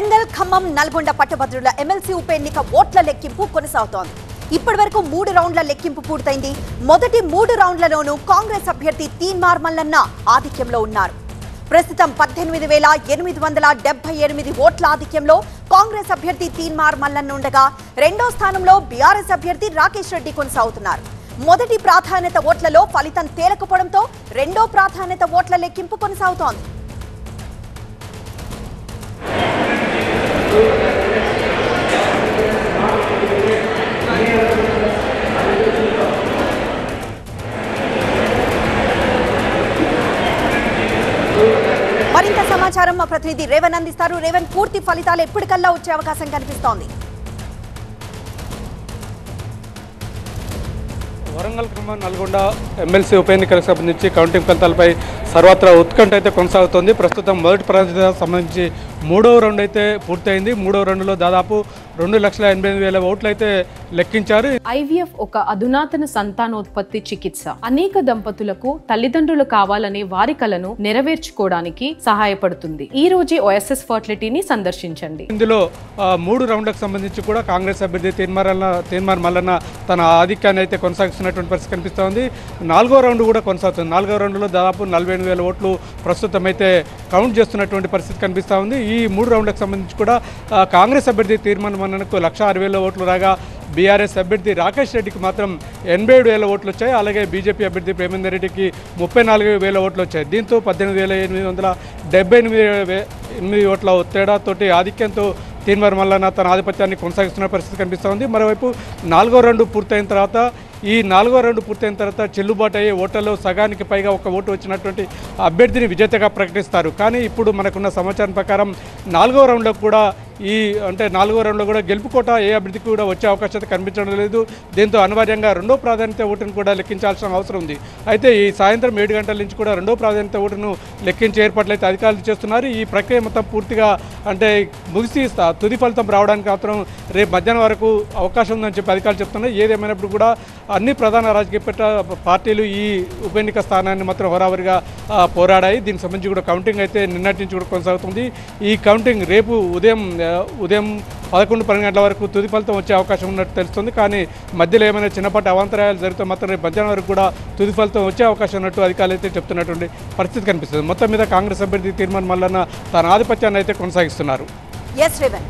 వరంగల్, ఖమ్మం, నల్గొండ పట్టభద్రుల ఎమ్మెల్సీ ఉప ఎన్నిక ఓట్ల లెక్కింపు కొనసాగుతోంది. ఇప్పటివరకు 3 రౌండ్ల లెక్కింపు పూర్తయింది. మొదటి 3 రౌండ్లలోనూ కాంగ్రెస్ అభ్యర్థి తీన్మార్ మల్లన్న ఆధిక్యంలో ఉన్నారు. ప్రస్తుతం 18,878 ఓట్ల ఆధిక్యంలో కాంగ్రెస్ అభ్యర్థి తీన్మార్ మల్లన్న ఉండగా రెండో స్థానంలో బీఆర్ఎస్ అభ్యర్థి రాకేష్ రెడ్డి కొనసాగుతున్నారు. మొదటి ప్రాధాన్యత ఓట్లలో ఫలితం తేలకపోవడంతో రెండో ప్రాధాన్యత ఓట్ల లెక్కింపు కొనసాగుతోంది. మరింత సమాచారం మా ప్రతినిధి రేవన్ అందిస్తారు. రేవన్, పూర్తి ఫలితాలు ఎప్పటికల్లా వచ్చే అవకాశం కనిపిస్తోంది? వరంగల్, ఖమ్మం, నల్గొండ ఎమ్మెల్సీ ఉప ఎన్నికలకు సంబంధించి కౌంటింగ్ ఫలితాలపై సర్వత్రా ఉత్కంఠ అయితే కొనసాగుతోంది. ప్రస్తుతం మొదటి ప్రాధాన్యతకు సంబంధించి 3వ రౌండ్ అయితే పూర్తయింది. 3వ రౌండ్లో దాదాపు 2,88,000 ఓట్లు అయితే లెక్కించారు. ఐవీఎఫ్ ఒక అధునాతన సంతానోత్పత్తి చికిత్స. అనేక దంపతులకు తల్లిదండ్రులు కావాలనే వారి కలను నెరవేర్చుకోవడానికి సహాయపడుతుంది. ఈ రోజే ఓఎస్ఎస్ ఫర్టిలిటీని సందర్శించండి. ఇందులో 3 రౌండ్లకు సంబంధించి కూడా కాంగ్రెస్ అభ్యర్థి తీన్మార్ మల్లన్న తన ఆధిక్యాన్ని అయితే కొనసాగిస్తున్నటువంటి పరిస్థితి కనిపిస్తోంది. 4వ రౌండ్ కూడా కొనసాగుతుంది. 4వ రౌండ్లో దాదాపు 48,000 ఓట్లు ప్రస్తుతం అయితే కౌంట్ చేస్తున్నటువంటి పరిస్థితి కనిపిస్తూ ఉంది. ఈ 3 రౌండ్లకు సంబంధించి కూడా కాంగ్రెస్ అభ్యర్థి తీన్మార్ మల్లన్నకు 1,60,000 ఓట్లు రాగా బీఆర్ఎస్ అభ్యర్థి రాకేష్ రెడ్డికి మాత్రం 87,000 ఓట్లు వచ్చాయి. అలాగే బీజేపీ అభ్యర్థి ప్రేమేందర్ రెడ్డికి 34,000 ఓట్లు వచ్చాయి. దీంతో 18,878 ఓట్ల తేడాతోటి ఆధిక్యంతో తీన్మార్ మల్లన్న తన ఆధిపత్యాన్ని కొనసాగిస్తున్న పరిస్థితి కనిపిస్తోంది. మరోవైపు 4వ రౌండ్ పూర్తయిన తర్వాత చెల్లుబాటు అయ్యే ఓట్లలో సగానికి పైగా ఒక ఓటు వచ్చినటువంటి అభ్యర్థిని విజేతగా ప్రకటిస్తారు. కానీ ఇప్పుడు మనకున్న సమాచారం ప్రకారం 4వ రౌండ్లో కూడా గెలుపు కోట ఏ అభ్యర్థికి కూడా వచ్చే అవకాశం అయితే కనిపించడం లేదు. దీంతో అనివార్యంగా రెండో ప్రాధాన్యత ఓటును కూడా లెక్కించాల్సిన అవసరం ఉంది. అయితే ఈ సాయంత్రం 7 గంటల నుంచి కూడా రెండో ప్రాధాన్యత ఓటును లెక్కించే ఏర్పాట్లు అయితే అధికారులు చేస్తున్నారు. ఈ ప్రక్రియ మొత్తం పూర్తిగా ముగిసి తుది ఫలితం రావడానికి మాత్రం రేపు మధ్యాహ్నం వరకు అవకాశం ఉందని చెప్పి అధికారులు చెప్తున్నారు. ఏదేమైనప్పుడు కూడా అన్ని ప్రధాన రాజకీయ పార్టీలు ఈ ఉప ఎన్నిక స్థానాన్ని మాత్రం హోరావరిగా పోరాడాయి. దీనికి సంబంధించి కూడా కౌంటింగ్ అయితే నిన్నటి నుంచి కూడా కొనసాగుతుంది. ఈ కౌంటింగ్ రేపు ఉదయం 11-12 గంటల వరకు తుది ఫలితం వచ్చే అవకాశం ఉన్నట్టు తెలుస్తుంది. కానీ మధ్యలో ఏమైనా చిన్నపాటి అవాంతరాయాలు జరిగితే మాత్రం రేపు మధ్యాహ్నం వరకు కూడా తుది ఫలితం వచ్చే అవకాశం ఉన్నట్టు అధికారులు అయితే చెప్తున్నటువంటి పరిస్థితి కనిపిస్తుంది. మొత్తం మీద కాంగ్రెస్ అభ్యర్థి తీన్మార్ మల్లన్న తన ఆధిపత్యాన్ని అయితే కొనసాగిస్తున్నారు. ఎస్ రేవన్.